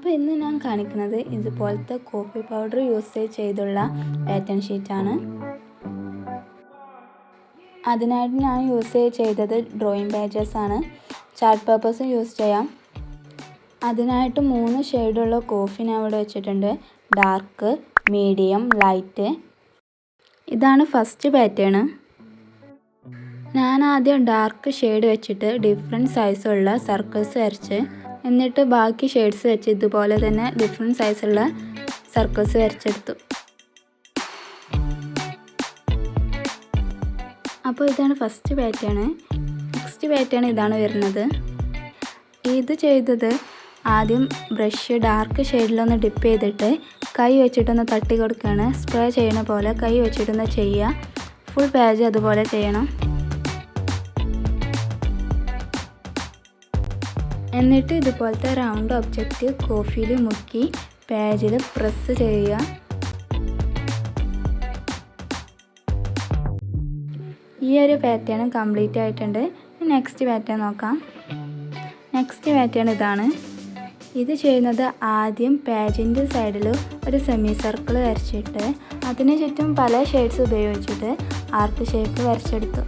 അപ്പോൾ ഇന്ന് ഞാൻ കാണിക്കുന്നത് ഇതുപോലത്തെ കോഫി പൗഡർ യൂസ് ചെയ്തുള്ള പാറ്റേൺ ഷീറ്റാണ്. അതിനായിട്ട് ഞാൻ യൂസ് ചെയ്തത് ഡ്രോയിങ് പേജസ് ആണ്. ചാർട്ട് പേപ്പേഴ്സും യൂസ് ചെയ്യാം. അതിനായിട്ട് 3 ഷെയ്ഡുള്ള കോഫി ഞാൻ ഇവിടെ വെച്ചിട്ടുണ്ട്. Dark, medium, light. ഇതാണ് ഫസ്റ്റ് പാറ്റേൺ. ഞാൻ ആദ്യം ഡാർക്ക് ഷെയ്ഡ് വെച്ചിട്ട് ഡിഫറെൻറ്റ് സൈസുള്ള സർക്കിൾസ് വരച്ച്, എന്നിട്ട് ബാക്കി ഷെയ്ഡ്സ് വെച്ച് ഇതുപോലെ തന്നെ ഡിഫറെൻറ്റ് സൈസുള്ള സർക്കിൾസ് വരച്ചെടുത്തു. അപ്പോൾ ഇതാണ് ഫസ്റ്റ് പാറ്റേൺ. നെക്സ്റ്റ് പാറ്റേൺ ഇതാണ് വരുന്നത്. ഇത് ചെയ്തത് ആദ്യം ബ്രഷ് ഡാർക്ക് ഷെയ്ഡിലൊന്ന് ഡിപ്പ് ചെയ്തിട്ട് കൈ വെച്ചിട്ടൊന്ന് തട്ടി കൊടുക്കുകയാണ്. സ്പ്രേ ചെയ്യണ പോലെ കൈ വെച്ചിട്ടൊന്ന് ചെയ്യുക. ഫുൾ പേജ് അതുപോലെ ചെയ്യണം. എന്നിട്ട് ഇതുപോലത്തെ റൗണ്ട് ഒബ്ജക്റ്റ് കോഫിയിൽ മുക്കി പേജിൽ പ്രസ് ചെയ്യുക. ഈ ഒരു പാറ്റേൺ കംപ്ലീറ്റ് ആയിട്ടുണ്ട്. നെക്സ്റ്റ് പാറ്റേൺ നോക്കാം. നെക്സ്റ്റ് പാറ്റേൺ ഇതാണ്. ഇത് ചെയ്യുന്നത് ആദ്യം പേജിൻ്റെ സൈഡിൽ ഒരു സെമി സർക്കിൾ വരച്ചിട്ട് അതിന് ചുറ്റും പല ഷെയ്ഡ്സ് ഉപയോഗിച്ചിട്ട് ആർക്ക് ഷേപ്പ് വരച്ചെടുത്തു.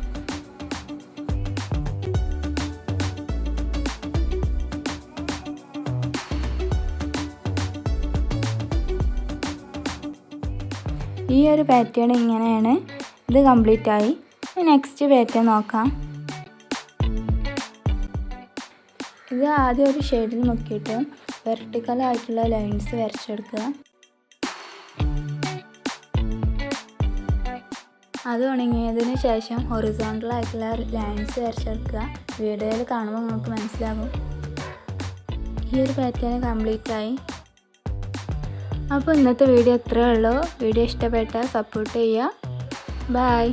ഈ ഒരു പാറ്റേൺ ഇങ്ങനെയാണ്. ഇത് കംപ്ലീറ്റ് ആയി. നെക്സ്റ്റ് പാറ്റേൺ നോക്കാം. ഇത് ആദ്യം ഒരു ഷെയ്ഡിൽ നോക്കിയിട്ട് വെർട്ടിക്കൽ ആയിട്ടുള്ള ലൈൻസ് വരച്ചെടുക്കുക. അത് ഉണങ്ങിയതിന് ശേഷം ഹൊറിസോണ്ടൽ ആയിട്ടുള്ള ലൈൻസ് വരച്ചെടുക്കുക. വീഡിയോയിൽ കാണുമ്പോൾ നമുക്ക് മനസ്സിലാകും. ഈ ഒരു പാറ്റേൺ കംപ്ലീറ്റ് ആയി. അപ്പോൾ ഇന്നത്തെ വീഡിയോ ഇത്രയേ ഉള്ളൂ. വീഡിയോ ഇഷ്ടപ്പെട്ടാൽ സപ്പോർട്ട് ചെയ്യുക. ബൈ.